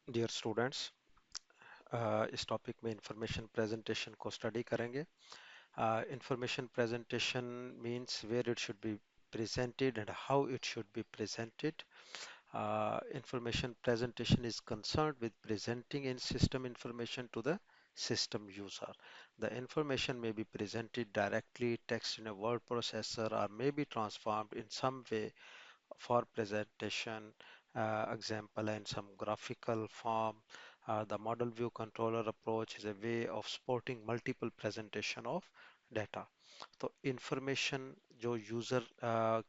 Dear students, इस topic में information presentation को स्टडी करेंगे। Information presentation means where it should be presented and how it should be presented. Information presentation is concerned with presenting in system information to the system user. The information may be presented directly, text in a word processor, or may be transformed in some way for presentation, example in some graphical form. The model view controller approach is a way of supporting multiple presentation of data. तो information जो user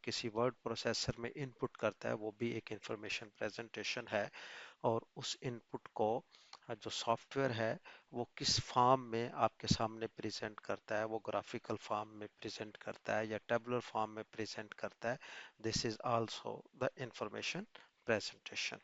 किसी word processor में input करता है वो भी एक information presentation है। और उस इनपुट को जो सॉफ्टवेयर है वो किस फॉर्म में आपके सामने प्रेजेंट करता है, वो ग्राफिकल फॉर्म में प्रेजेंट करता है या टेबुलर फॉर्म में प्रेजेंट करता है। This is also the information presentation.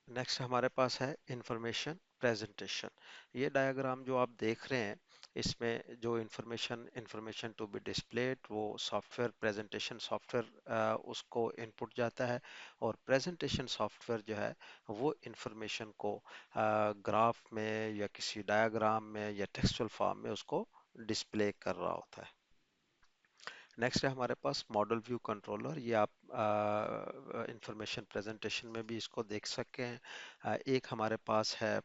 Next हमारे पास है इंफॉर्मेशन प्रेजेंटेशन। ये डायग्राम जो आप देख रहे हैं इसमें जो इंफॉर्मेशन टू बी डिस्प्लेड वो सॉफ्टवेयर प्रेजेंटेशन सॉफ्टवेयर उसको इनपुट जाता है। और प्रेजेंटेशन सॉफ्टवेयर जो है वो इंफॉर्मेशन को ग्राफ में या किसी डायग्राम में या टेक्सचुअल फॉर्म में उसको डिस्प्ले कर रहा होता है। नेक्स्ट है हमारे पास मॉडल व्यू कंट्रोलर। ये आप इंफॉर्मेशन प्रेजेंटेशन में भी इसको देख सकते हैं। एक हमारे पास है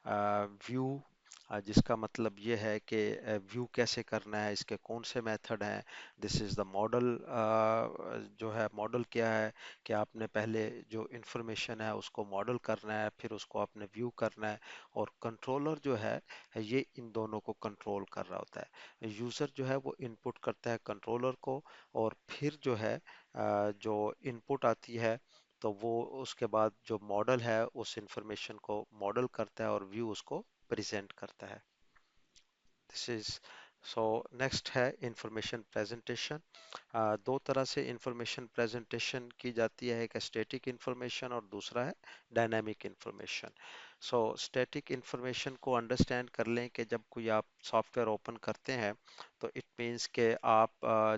व्यू, जिसका मतलब ये है कि व्यू कैसे करना है, इसके कौन से मेथड हैं। This is the model. जो है मॉडल क्या है कि आपने पहले जो इंफॉर्मेशन है उसको मॉडल करना है, फिर उसको आपने व्यू करना है। और कंट्रोलर जो है ये इन दोनों को कंट्रोल कर रहा होता है। यूज़र जो है वो इनपुट करता है कंट्रोलर को, और फिर जो है जो इनपुट आती है तो वो उसके बाद जो मॉडल है उस इंफॉर्मेशन को मॉडल करता है और व्यू उसको प्रेजेंट करता है। दिस इज सो नेक्स्ट है इंफॉर्मेशन प्रेजेंटेशन। दो तरह से इंफॉर्मेशन प्रेजेंटेशन की जाती है, एक स्टैटिक इंफॉर्मेशन और दूसरा है dynamic information. So static information को अंडरस्टैंड कर लें कि जब कोई आप सॉफ्टवेयर ओपन करते हैं तो इट मींस कि आप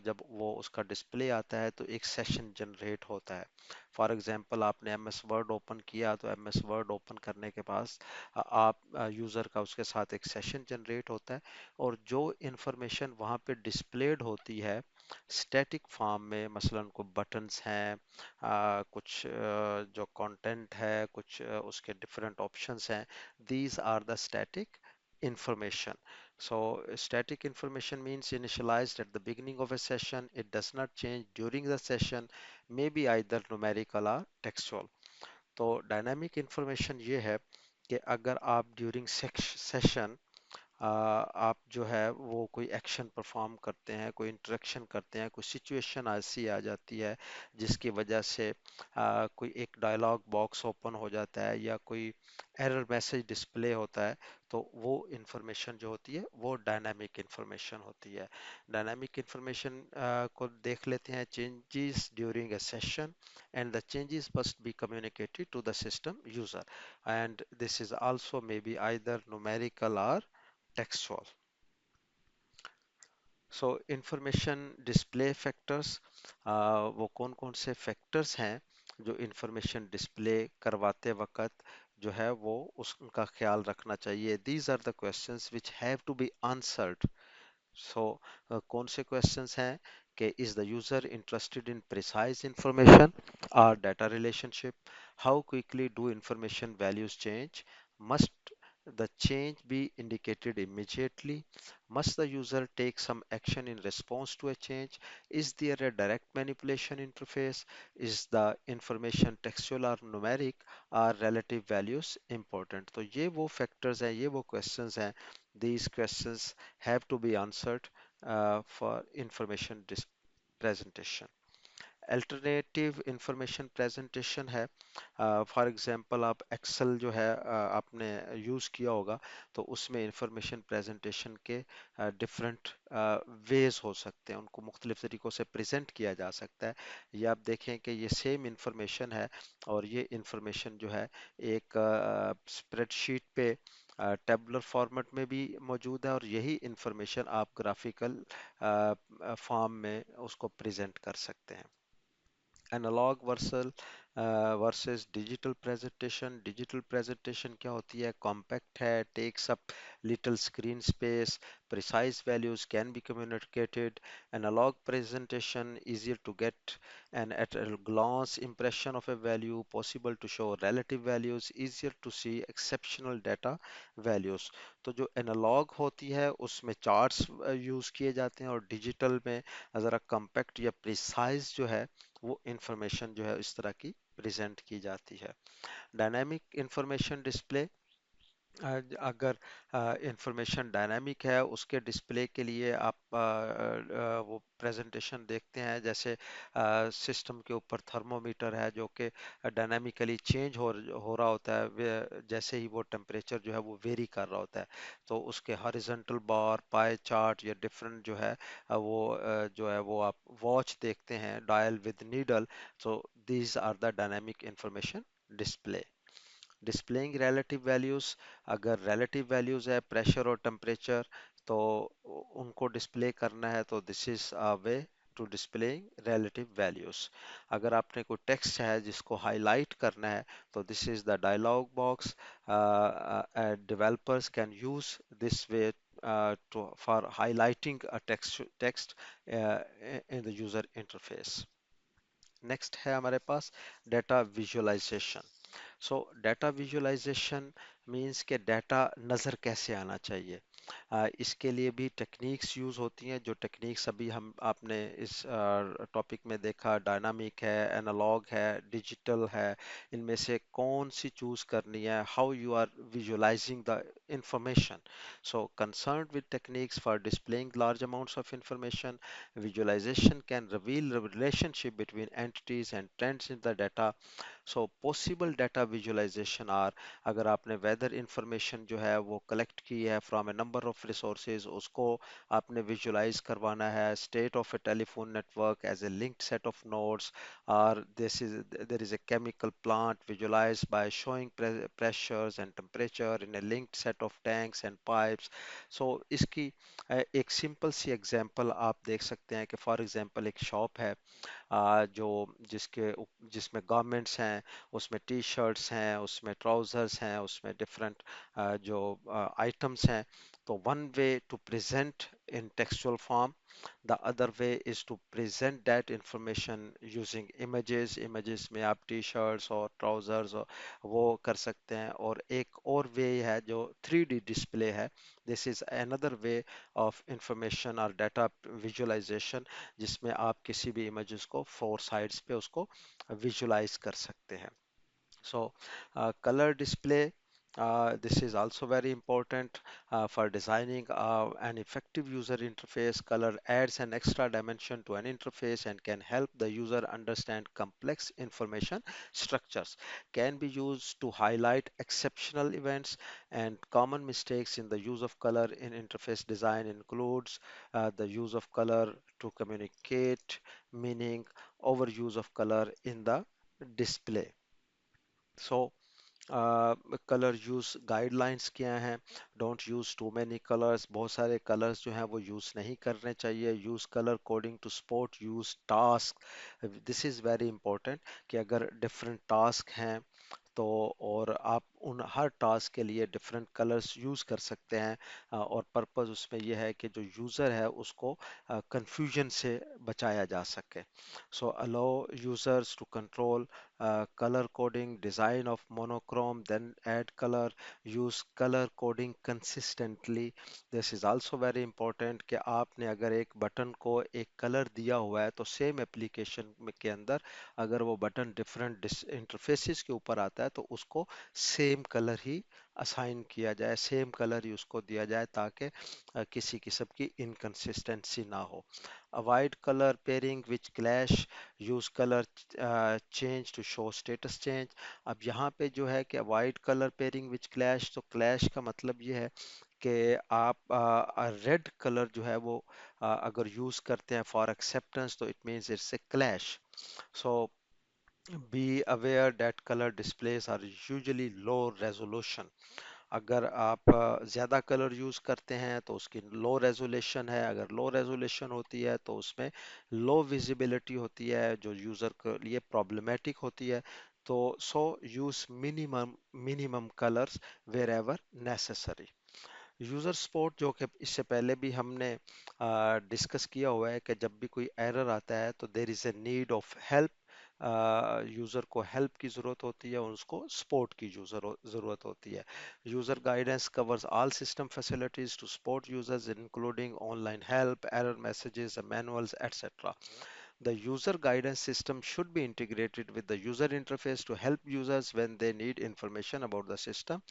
जब वो उसका डिस्प्ले आता है तो एक सेशन जनरेट होता है। फॉर एग्जांपल आपने एम एस वर्ड ओपन किया तो एम एस वर्ड ओपन करने के पास आप यूज़र का उसके साथ एक सेशन जनरेट होता है। और जो इंफॉर्मेशन वहाँ पे डिस्प्लेड होती है स्टैटिक फॉर्म में, मसलन कुछ बटन्स हैं, कुछ जो कंटेंट है, कुछ उसके डिफरेंट ऑप्शंस हैं, these are the static information. So static information means initialized at the beginning of a session. It does not change during the session, may be either numerical or textual. तो dynamic information ये है कि अगर आप during session आप जो है वो कोई एक्शन परफॉर्म करते हैं, कोई इंटरेक्शन करते हैं, कोई सिचुएशन ऐसी आ जाती है जिसकी वजह से कोई एक डायलॉग बॉक्स ओपन हो जाता है या कोई एरर मैसेज डिस्प्ले होता है, तो वो इंफॉर्मेशन जो होती है वो डायनामिक इंफॉर्मेशन होती है। डायनामिक इंफॉर्मेशन को देख लेते हैं। Changes during a session and the changes must be communicated to the system user, and this is also may be either numerical और textual. So information display factors, वो कौन कौन से फैक्टर्स हैं जो इंफॉर्मेशन डिस्प्ले करवाते वक्त जो है वो उनका ख्याल रखना चाहिए। These are the questions which have to be answered. So कौन से क्वेश्चंस हैं कि is the user interested in precise information और data relationship, how quickly do information values change, must the change be indicated immediately, must the user take some action in response to a change, is there a direct manipulation interface, is the information textual or numeric, are relative values important। तो ये वो factors हैं, ये वो questions हैं, these questions have to be answered for information presentation। Alternative information presentation है। For example आप Excel जो है आपने यूज़ किया होगा, तो उसमें इंफॉर्मेशन प्रेजेंटेशन के डिफरेंट वेज हो सकते हैं, उनको मुख्तलिफ तरीक़ों से प्रेजेंट किया जा सकता है। ये आप देखें कि ये सेम इंफॉर्मेशन है और ये इंफॉर्मेशन जो है एक स्प्रेडशीट पे टेबुलर फॉर्मेट में भी मौजूद है, और यही इंफॉर्मेशन आप ग्राफिकल फॉर्म में उसको प्रेजेंट कर सकते हैं। Analog versus versus digital presentation. Digital presentation क्या होती है? कॉम्पैक्ट है, takes up little screen space, precise values can be communicated. Analog presentation easier to get and at a glance impression of a value, possible to show relative values, easier to see exceptional data values। तो जो analogue होती है उसमें charts use किए जाते हैं, और digital में ज़रा कम्पैक्ट या प्रिसाइज जो है वो इंफॉर्मेशन जो है इस तरह की प्रेजेंट की जाती है। डायनामिक इंफॉर्मेशन डिस्प्ले, अगर इंफॉर्मेशन डायनामिक है उसके डिस्प्ले के लिए आप वो प्रेजेंटेशन देखते हैं, जैसे सिस्टम के ऊपर थर्मोमीटर है जो कि डायनामिकली चेंज हो रहा होता है, जैसे ही वो टेम्परेचर जो है वो वेरी कर रहा होता है, तो उसके हॉरिजॉन्टल बार, पाई चार्ट या डिफरेंट जो है जो है वो आप वॉच देखते हैं, dial with needle. So these are the dynamic information display. Displaying relative values, अगर रिलेटिव वैल्यूज है प्रेशर और टेम्परेचर, तो उनको डिस्प्ले करना है, तो this is a way to displaying relative values. अगर आपने कोई टेक्स्ट है जिसको हाईलाइट करना है, तो this is the dialog box. Developers can use this way for highlighting a text in the user interface। Next है हमारे पास data visualization. So data visualization means के डाटा नज़र कैसे आना चाहिए। इसके लिए भी टेक्निक्स यूज़ होती हैं, जो टेक्निक्स अभी हम आपने इस टॉपिक में देखा, डायनामिक है, एनालॉग है, डिजिटल है, इनमें से कौन सी चूज़ करनी है, how you are visualizing the information। So concerned with techniques for displaying large amounts of information, visualization can reveal the relationship between entities and trends in the data। So possible data visualization are, अगर आपने weather information जो है वो collect की है from a number of resources, उसको आपने visualize करवाना है, state of a telephone network as a linked set of nodes, और this is there is a chemical plant visualized by showing pressures and temperature in a linked set of tanks and pipes. So इसकी एक simple सी example आप देख सकते हैं कि for example एक shop है, जो जिसमें गारमेंट्स हैं, उसमें टी शर्ट्स हैं, उसमें ट्राउजर्स हैं, उसमें डिफरेंट जो आइटम्स हैं। तो one way to present in textual form, the other way is to present that information using images. Images में आप टी शर्ट्स और ट्राउजर्स वो कर सकते हैं, और एक और वे है जो 3D डिस्प्ले है। This is another way of information और डाटा विजुअलाइजेशन, जिसमें आप किसी भी इमेजेस को फोर साइड्स पे उसको विजुलाइज कर सकते हैं। So, color display. This is also very important for designing an effective user interface. Color adds an extra dimension to an interface and can help the user understand complex information structures. Can be used to highlight exceptional events, and common mistakes in the use of color in interface design includes the use of color to communicate meaning, overuse of color in the display। So, colour use guidelines क्या हैं? Don't use too many colours, बहुत सारे colours जो हैं वो use नहीं करने चाहिए। Use colour coding to support use task. This is very important कि अगर डिफरेंट टास्क हैं, तो और आप उन हर टास्क के लिए डिफरेंट कलर्स यूज़ कर सकते हैं, और पर्पस उसमें यह है कि जो यूज़र है उसको कंफ्यूजन से बचाया जा सके। So allow users to control color coding, design of monochrome, then add color, use color coding consistently। This is also very important कि आपने अगर एक बटन को एक कलर दिया हुआ है, तो सेम एप्लीकेशन के अंदर अगर वो बटन डिफरेंट इंटरफेसेस के ऊपर आता है, तो उसको सेम कलर ही असाइन किया जाए, सेम कलर ही उसको दिया जाए, ताकि किसी किस्म की इनकंसिस्टेंसी ना हो। Avoid colour pairing which clash, use colour change to show status change. अब यहाँ पे जो है कि avoid colour pairing which clash, तो क्लैश का मतलब ये है कि आप रेड कलर जो है वो अगर यूज करते हैं फॉर एक्सेप्टेंस, तो it means it's a clash. So be aware that colour displays are usually low resolution. अगर आप ज़्यादा कलर यूज़ करते हैं तो उसकी लो रेजोल्यूशन है, अगर लो रेजोल्यूशन होती है तो उसमें लो विजिबिलिटी होती है, जो यूज़र के लिए प्रॉब्लमेटिक होती है। तो use minimum colors wherever necessary. User support जो कि इससे पहले भी हमने डिस्कस किया हुआ है कि जब भी कोई एरर आता है तो there is a need of help, user को हेल्प की जरूरत होती है और उसको सपोर्ट की जरूरत होती है. User guidance covers all system facilities to support users including online help, error messages, manuals, etcetera. The user guidance system should be integrated with the user interface to help users when they need information about the system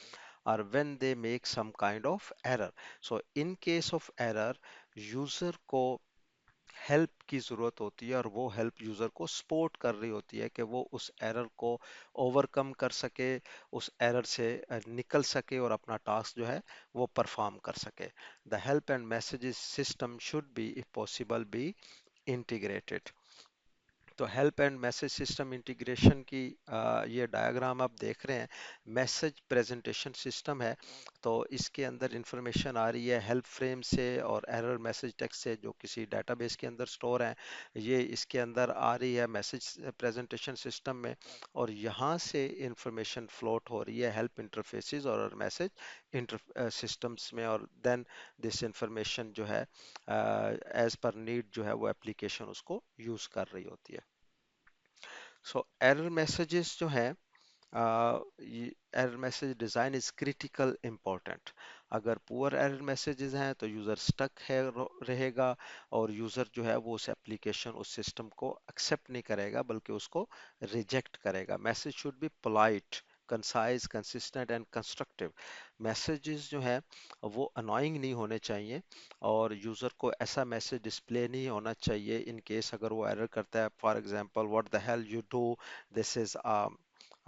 or when they make some kind of error. So in case of error, user को help की ज़रूरत होती है और वो help user को support कर रही होती है कि वो उस एरर को ओवरकम कर सके, उस एरर से निकल सके और अपना टास्क जो है वो परफॉर्म कर सके. The help and messages system should be if possible be integrated. तो help and message system integration की ये डायग्राम आप देख रहे हैं. मैसेज प्रेजेंटेशन सिस्टम है, तो इसके अंदर इंफॉर्मेशन आ रही है हेल्प फ्रेम से और एरर मैसेज टेक्स्ट से जो किसी डेटाबेस के अंदर स्टोर है. ये इसके अंदर आ रही है मैसेज प्रेजेंटेशन सिस्टम में, और यहाँ से इंफॉर्मेशन फ्लोट हो रही है हेल्प इंटरफेसेस और मैसेज सिस्टम्स में, और देन दिस इंफॉर्मेशन जो है एज पर नीड जो है वो एप्लीकेशन उसको यूज कर रही होती है. सो एरर मैसेजेस जो है, error message design is critical important. अगर पुअर एरर मैसेजेस हैं तो यूज़र स्टक है रहेगा, और यूज़र जो है वो उस एप्लीकेशन उस सिस्टम को एक्सेप्ट नहीं करेगा बल्कि उसको रिजेक्ट करेगा. Message should be polite, concise, consistent and constructive. Messages जो है वो अनोइंग नहीं होने चाहिए, और यूज़र को ऐसा मैसेज डिस्प्ले नहीं होना चाहिए इन केस अगर वो एरर करता है. For example, what the hell you do, this is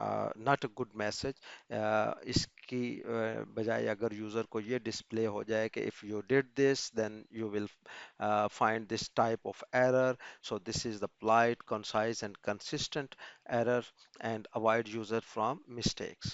not a good message. इसकी बजाय अगर यूज़र को ये डिस्प्ले हो जाए कि if you did this then you will find this type of error, so this is the polite, concise and consistent error, and avoid user from mistakes.